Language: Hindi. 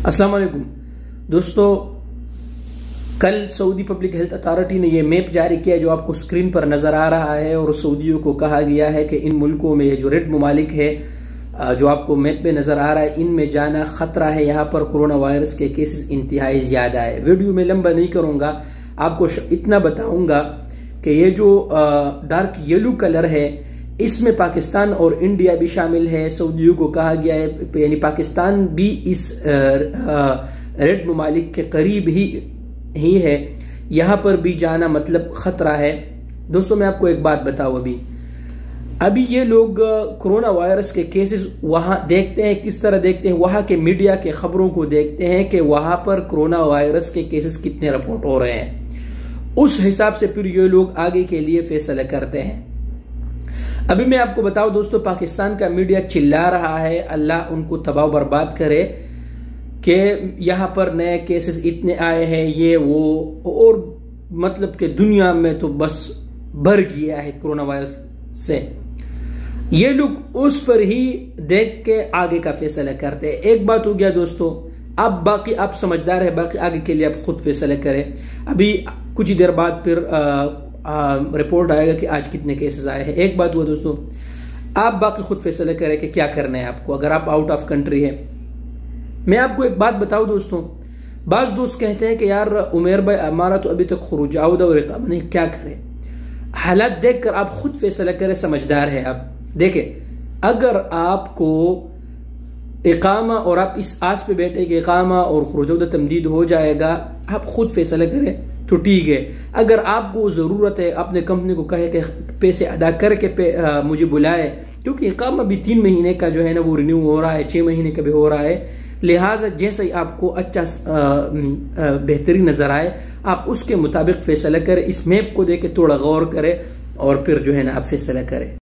अस्सलाम वालेकुम दोस्तों, कल सऊदी पब्लिक हेल्थ अथॉरिटी ने यह मैप जारी किया जो आपको स्क्रीन पर नजर आ रहा है और सऊदियों को कहा गया है कि इन मुल्कों में जो रेड ममालिक है जो आपको मैप पे नजर आ रहा है इनमें जाना खतरा है। यहाँ पर कोरोना वायरस के केसेस इंतहाई ज्यादा है। वीडियो में लंबा नहीं करूंगा, आपको इतना बताऊंगा कि ये जो डार्क येलो कलर है इसमें पाकिस्तान और इंडिया भी शामिल है। सऊदियों को कहा गया है, यानी पाकिस्तान भी इस रेड ममालिक के करीब ही है। यहां पर भी जाना मतलब खतरा है। दोस्तों मैं आपको एक बात बताऊं, अभी ये लोग कोरोना वायरस के केसेस वहां देखते हैं, किस तरह देखते हैं, वहां के मीडिया के खबरों को देखते हैं कि वहां पर कोरोना वायरस के केसेस कितने रिपोर्ट हो रहे हैं। उस हिसाब से फिर ये लोग आगे के लिए फैसला करते हैं। अभी मैं आपको बताऊं दोस्तों, पाकिस्तान का मीडिया चिल्ला रहा है, अल्लाह उनको तबाह बर्बाद करे, कि यहां पर नए केसेस इतने आए हैं ये वो, और मतलब कि दुनिया में तो बस भर गया है कोरोना वायरस से। ये लोग उस पर ही देख के आगे का फैसला करते हैं। एक बात हो गया दोस्तों, अब बाकी आप समझदार है, बाकी आगे के लिए आप खुद फैसला करें। अभी कुछ ही देर बाद फिर रिपोर्ट आएगा कि आज कितने केसेस आए हैं। एक बात हुआ दोस्तों, आप बाकी खुद फैसला करें कि क्या करना है आपको अगर आप आउट ऑफ कंट्री है। मैं आपको एक बात बताऊं दोस्तों, बाज दोस्त कहते हैं कि यार उमेर भाई हमारा तो अभी तक खुरूज आउदा और इकामा नहीं, क्या करें। हालात देखकर आप खुद फैसला करें, समझदार है आप। देखें, अगर आपको इकामा और आप इस आस पे बैठे कि इकामा और खुरूज तमदीद हो जाएगा, आप खुद फैसला करें तो ठीक है। अगर आपको जरूरत है, अपने कंपनी को कहे कि पैसे अदा करके मुझे बुलाए, क्योंकि इकामा भी 3 महीने का जो है ना वो रिन्यू हो रहा है, 6 महीने का भी हो रहा है। लिहाजा जैसे ही आपको अच्छा बेहतरीन नजर आए आप उसके मुताबिक फैसला करें। इस मैप को देख के थोड़ा गौर करें और फिर जो है ना आप फैसला करें।